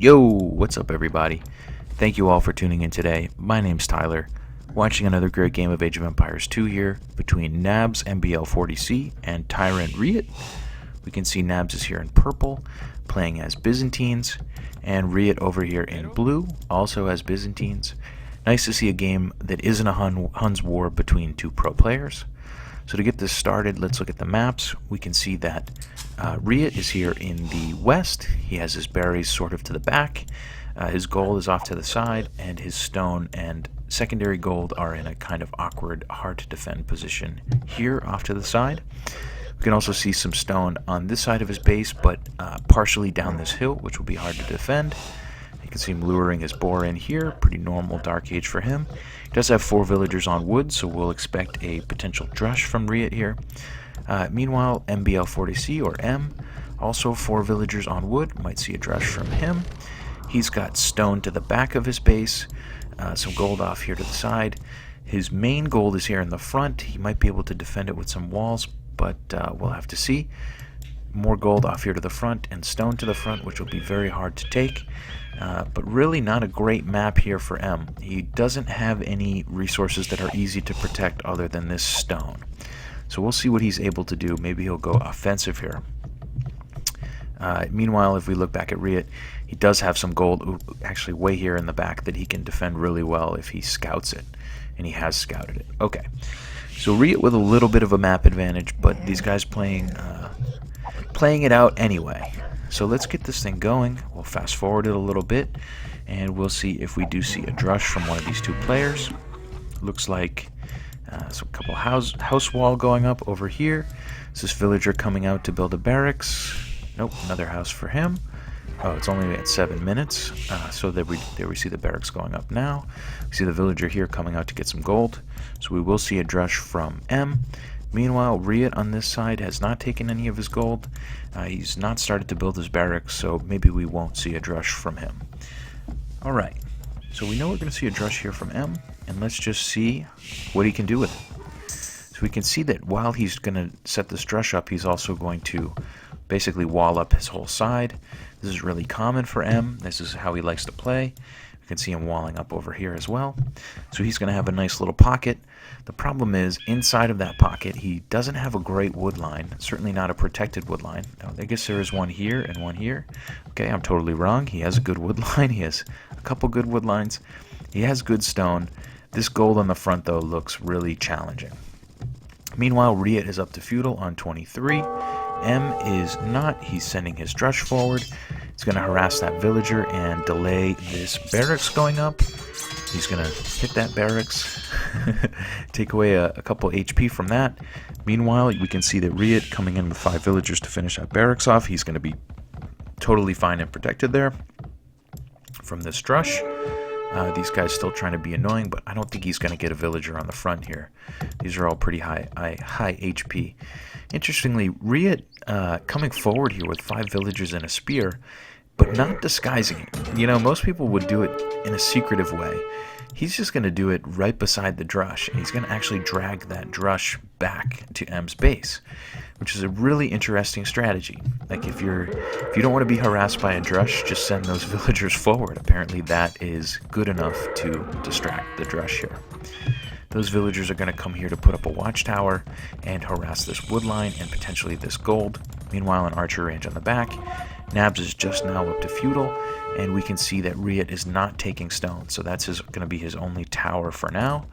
Yo, what's up everybody? Thank you all for tuning in today. My name's Tyler. Watching another great game of Age of Empires 2 here between Nabs MBL40C and Tyrant Riut. We can see Nabs is here in purple, playing as Byzantines, and Riut over here in blue, also as Byzantines. Nice to see a game that isn't a Hun's war between two pro players. So to get this started, let's look at the maps. We can see that Riut is here in the west. He has his berries sort of to the back. His gold is off to the side, and his stone and secondary gold are in a kind of awkward, hard to defend position here off to the side. We can also see some stone on this side of his base, but partially down this hill, which will be hard to defend. You can see him luring his boar in here. Pretty normal Dark Age for him. He does have 4 villagers on wood, so we'll expect a potential drush from Riut here. Meanwhile, MBL40C or M, also 4 villagers on wood. Might see a drush from him. He's got stone to the back of his base, some gold off here to the side. His main gold is here in the front. He might be able to defend it with some walls, but we'll have to see. More gold off here to the front and stone to the front, which will be very hard to take. But really not a great map here for M. He doesn't have any resources that are easy to protect other than this stone. So we'll see what he's able to do. Maybe he'll go offensive here. Meanwhile, if we look back at Riut, he does have some gold actually way here in the back that he can defend really well if he scouts it. And he has scouted it. Okay. So Riut with a little bit of a map advantage, but these guys playing it out anyway. So let's get this thing going. We'll fast forward it a little bit, and we'll see if we do see a drush from one of these two players. Looks like some couple house wall going up over here. Is this villager coming out to build a barracks? Nope, another house for him. Oh, it's only at 7 minutes. So there we see the barracks going up now. We see the villager here coming out to get some gold. So we will see a drush from M. Meanwhile, Riut on this side has not taken any of his gold. He's not started to build his barracks, so maybe we won't see a drush from him. Alright, so we know we're going to see a drush here from M, and let's just see what he can do with it. So we can see that while he's going to set this drush up, he's also going to basically wall up his whole side. This is really common for M. This is how he likes to play. You can see him walling up over here as well. So he's going to have a nice little pocket. The problem is, inside of that pocket, he doesn't have a great wood line. Certainly not a protected wood line. Now, I guess there is one here and one here. Okay, I'm totally wrong. He has a good wood line. He has a couple good wood lines. He has good stone. This gold on the front, though, looks really challenging. Meanwhile, Riut is up to feudal on 23. M is not. He's sending his drush forward. He's going to harass that villager and delay this barracks going up. He's going to hit that barracks, take away a couple HP from that. Meanwhile, we can see that Riut coming in with 5 villagers to finish that barracks off. He's going to be totally fine and protected there from this drush. These guys still trying to be annoying, but I don't think he's going to get a villager on the front here. These are all pretty high HP. Interestingly, Riut coming forward here with 5 villagers and a spear, but not disguising it. You know, most people would do it in a secretive way. He's just going to do it right beside the drush, and he's going to actually drag that drush back to M's base, which is a really interesting strategy. Like, if you don't want to be harassed by a drush, just send those villagers forward. Apparently that is good enough to distract the drush here. Those villagers are going to come here to put up a watchtower and harass this wood line and potentially this gold. Meanwhile, an archer range on the back. Nabs is just now up to feudal, and we can see that Riut is not taking stone, so that's going to be his only tower for now.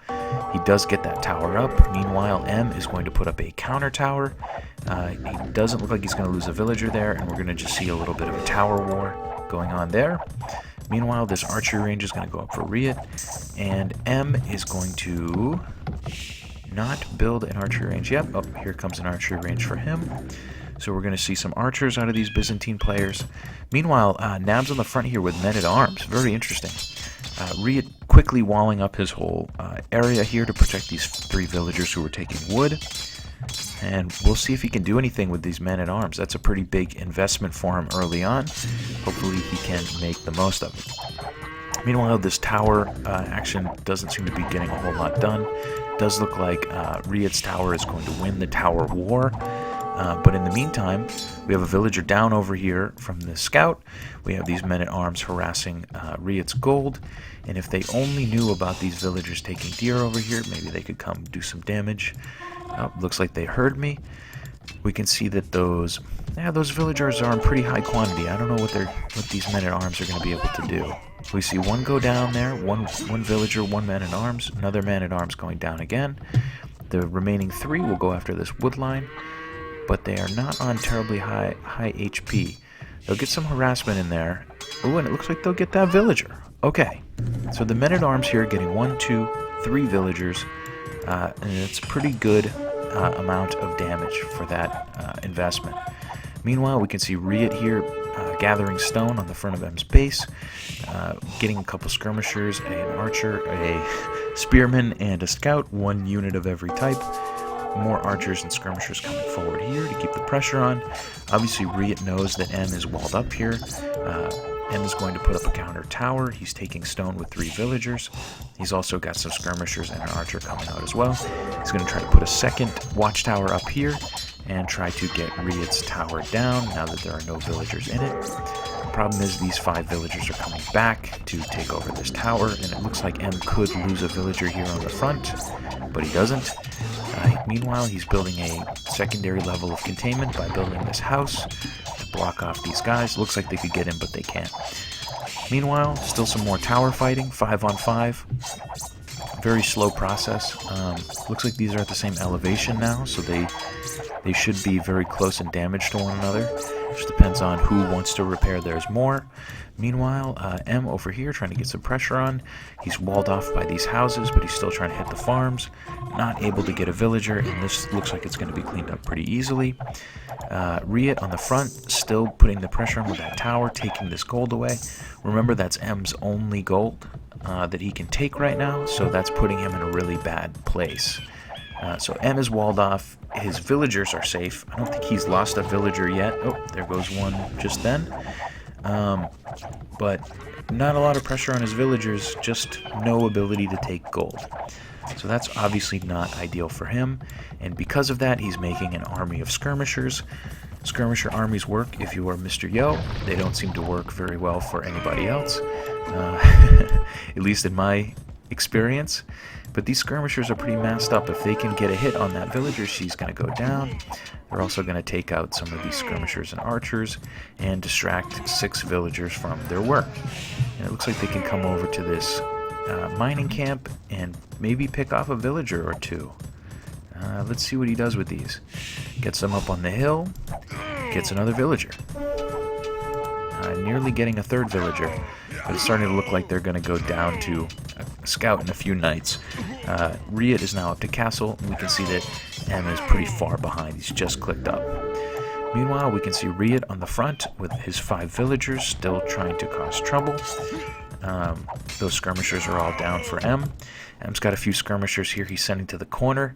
He does get that tower up. Meanwhile, M is going to put up a counter tower. He doesn't look like he's going to lose a villager there, and we're going to just see a little bit of a tower war going on there. Meanwhile, this archery range is going to go up for Riut, and M is going to not build an archery range yet. Oh, here comes an archery range for him. So we're going to see some archers out of these Byzantine players. Meanwhile, Nabs on the front here with men-at-arms. Very interesting. Riut quickly walling up his whole area here to protect these 3 villagers who were taking wood. And we'll see if he can do anything with these men-at-arms. That's a pretty big investment for him early on. Hopefully he can make the most of it. Meanwhile, this tower action doesn't seem to be getting a whole lot done. It does look like Riut's tower is going to win the tower war. But in the meantime, we have a villager down over here from the scout. We have these men-at-arms harassing Riut's gold. And if they only knew about these villagers taking deer over here, maybe they could come do some damage. Oh, looks like they heard me. We can see that those villagers are in pretty high quantity. I don't know what these men-at-arms are going to be able to do. We see one go down there, one villager, one man-at-arms, another man-at-arms going down again. The remaining 3 will go after this wood line, but they are not on terribly high HP. They'll get some harassment in there. Oh, and it looks like they'll get that villager. Okay, so the men-at-arms here are getting 1, 2, 3 villagers, and it's a pretty good amount of damage for that investment. Meanwhile, we can see Riut here gathering stone on the front of M's base, getting a couple skirmishers, an archer, a spearman, and a scout, 1 unit of every type. More archers and skirmishers coming forward here to keep the pressure on. Obviously, Riut knows that M is walled up here. M is going to put up a counter tower. He's taking stone with 3 villagers. He's also got some skirmishers and an archer coming out as well. He's going to try to put a second watchtower up here and try to get Riut's tower down now that there are no villagers in it. The problem is these 5 villagers are coming back to take over this tower, and it looks like M could lose a villager here on the front, but he doesn't. Meanwhile, he's building a secondary level of containment by building this house to block off these guys. Looks like they could get in, but they can't. Meanwhile, still some more tower fighting, 5 on 5. Very slow process. Looks like these are at the same elevation now, so they should be very close in damage to one another. Just depends on who wants to repair theirs more. Meanwhile, M over here trying to get some pressure on. He's walled off by these houses, but he's still trying to hit the farms. Not able to get a villager, and this looks like it's going to be cleaned up pretty easily. Riut on the front, still putting the pressure on with that tower, taking this gold away. Remember, that's M's only gold that he can take right now, so that's putting him in a really bad place. So M is walled off. His villagers are safe. I don't think he's lost a villager yet. Oh, there goes one just then. But not a lot of pressure on his villagers, just no ability to take gold. So that's obviously not ideal for him, and because of that, he's making an army of skirmishers. Skirmisher armies work if you are Mr. Yo. They don't seem to work very well for anybody else, at least in my experience. But these skirmishers are pretty masked up. If they can get a hit on that villager, she's going to go down. They're also going to take out some of these skirmishers and archers and distract 6 villagers from their work. And it looks like they can come over to this mining camp and maybe pick off a villager or 2. Let's see what he does with these. Gets them up on the hill, gets another villager. Nearly getting a 3rd villager, but it's starting to look like they're going to go down to a scout in a few nights. Riut is now up to castle, and we can see that M is pretty far behind. He's just clicked up. Meanwhile, we can see Riut on the front with his 5 villagers still trying to cause trouble. Those skirmishers are all down for M. M's got a few skirmishers here he's sending to the corner.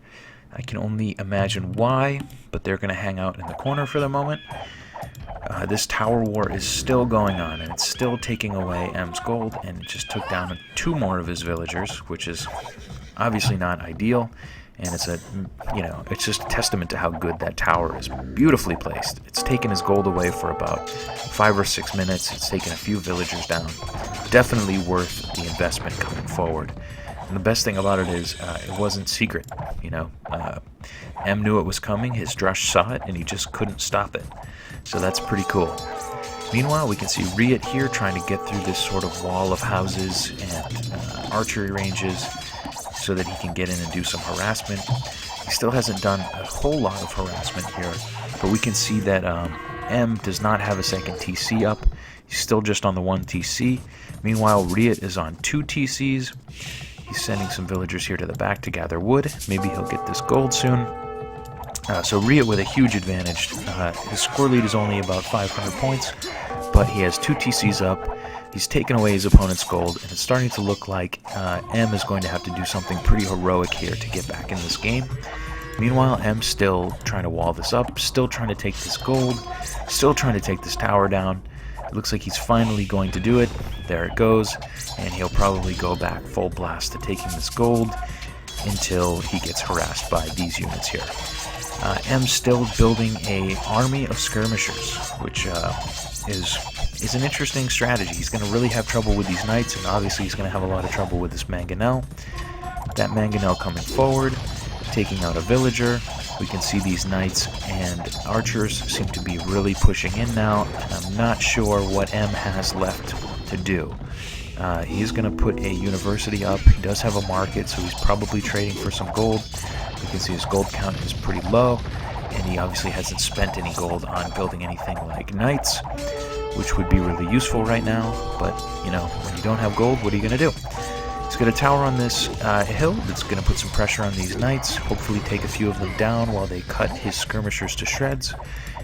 I can only imagine why, but they're going to hang out in the corner for the moment. This tower war is still going on, and it's still taking away M's gold, and it just took down 2 more of his villagers, which is obviously not ideal. And it's it's just a testament to how good that tower is. Beautifully placed. It's taken his gold away for about 5 or 6 minutes. It's taken a few villagers down. Definitely worth the investment coming forward. And the best thing about it is it wasn't secret. M knew it was coming. His drush saw it, and he just couldn't stop it. So that's pretty cool. Meanwhile, we can see Riut here trying to get through this sort of wall of houses and archery ranges so that he can get in and do some harassment. He still hasn't done a whole lot of harassment here, but we can see that M does not have a second TC up. He's still just on the 1 TC. Meanwhile, Riut is on 2 TCs. He's sending some villagers here to the back to gather wood. Maybe he'll get this gold soon. So Riut with a huge advantage. His score lead is only about 500 points, but he has 2 TCs up. He's taken away his opponent's gold, and it's starting to look like M is going to have to do something pretty heroic here to get back in this game. Meanwhile, M's still trying to wall this up, still trying to take this gold, still trying to take this tower down. It looks like he's finally going to do it. There it goes, and he'll probably go back full blast to taking this gold until he gets harassed by these units here. M's still building a army of skirmishers, which is an interesting strategy. He's going to really have trouble with these knights, and obviously he's going to have a lot of trouble with this mangonel. That mangonel coming forward, taking out a villager. We can see these knights and archers seem to be really pushing in now, and I'm not sure what M has left to do. He's going to put a university up. He does have a market, so he's probably trading for some gold. You can see his gold count is pretty low, and he obviously hasn't spent any gold on building anything like knights, which would be really useful right now. But, you know, when you don't have gold, what are you going to do? He's got a tower on this hill that's going to put some pressure on these knights, hopefully take a few of them down while they cut his skirmishers to shreds.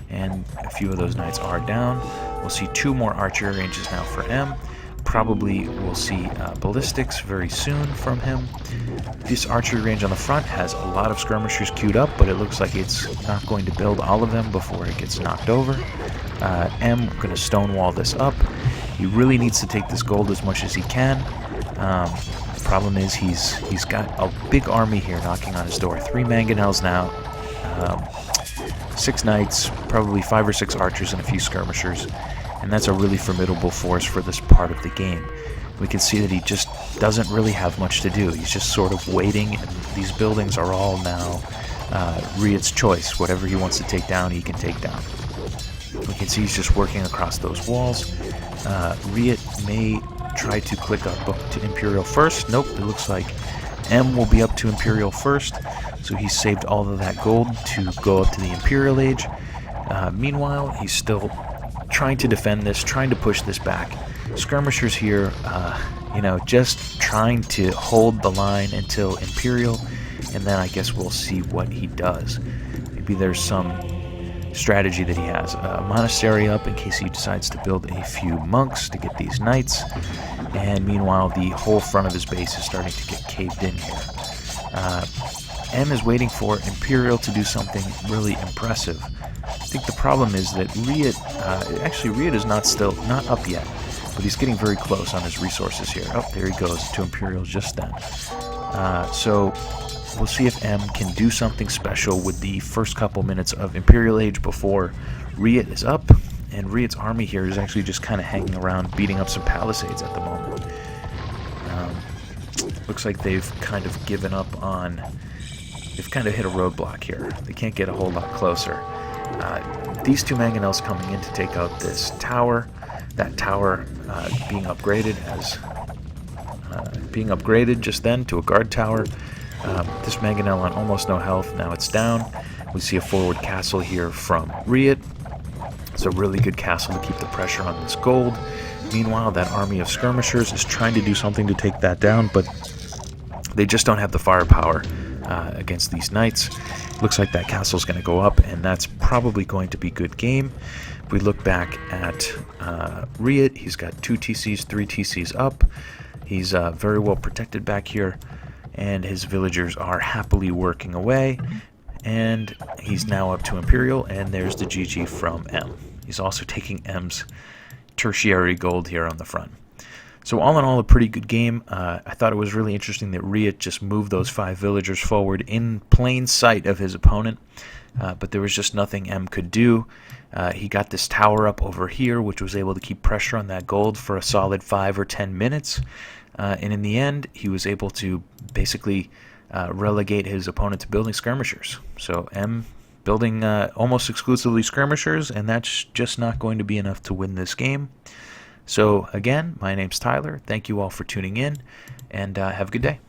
And a few of those knights are down. We'll see 2 more archer ranges now for M. Probably we'll see ballistics very soon from him. This archery range on the front has a lot of skirmishers queued up, but it looks like it's not going to build all of them before it gets knocked over. M going to stonewall this up. He really needs to take this gold as much as he can. The problem is he's got a big army here knocking on his door. 3 mangonels now, 6 knights, probably 5 or 6 archers, and a few skirmishers. And that's a really formidable force for this part of the game. We can see that he just doesn't really have much to do. He's just sort of waiting, and these buildings are all now Riut's choice. Whatever he wants to take down, he can take down. We can see he's just working across those walls. Riut may try to click up to Imperial first. Nope, it looks like M will be up to Imperial first, so he saved all of that gold to go up to the Imperial Age. Meanwhile, he's still trying to defend this, trying to push this back. Skirmishers here, you know, just trying to hold the line until Imperial, and then I guess we'll see what he does. Maybe there's some strategy that he has. A monastery up in case he decides to build a few monks to get these knights, and meanwhile the whole front of his base is starting to get caved in here. M is waiting for Imperial to do something really impressive. I think the problem is that Riut, actually Riut is not up yet, but he's getting very close on his resources here. Oh, there he goes to Imperial just then. So we'll see if M can do something special with the first couple minutes of Imperial Age before Riut is up. And Riut's army here is actually just kind of hanging around, beating up some palisades at the moment. Looks like they've kind of given up on... They've kind of hit a roadblock here. They can't get a whole lot closer. These 2 mangonels coming in to take out this tower. That tower being upgraded just then to a guard tower. This mangonel on almost no health. Now it's down. We see a forward castle here from Riut. It's a really good castle to keep the pressure on this gold. Meanwhile, that army of skirmishers is trying to do something to take that down, but they just don't have the firepower against these knights. Looks like that castle's going to go up, and that's probably going to be good game. If we look back at Riut, he's got 2 TCs, 3 TCs up. He's very well protected back here, and his villagers are happily working away. And he's now up to Imperial, and there's the GG from M. He's also taking M's tertiary gold here on the front. So all in all, a pretty good game. I thought it was really interesting that Riut just moved those 5 villagers forward in plain sight of his opponent, but there was just nothing M could do. He got this tower up over here, which was able to keep pressure on that gold for a solid 5 or 10 minutes, and in the end, he was able to basically relegate his opponent to building skirmishers. So M building almost exclusively skirmishers, and that's just not going to be enough to win this game. So again, my name's Tyler. Thank you all for tuning in, and have a good day.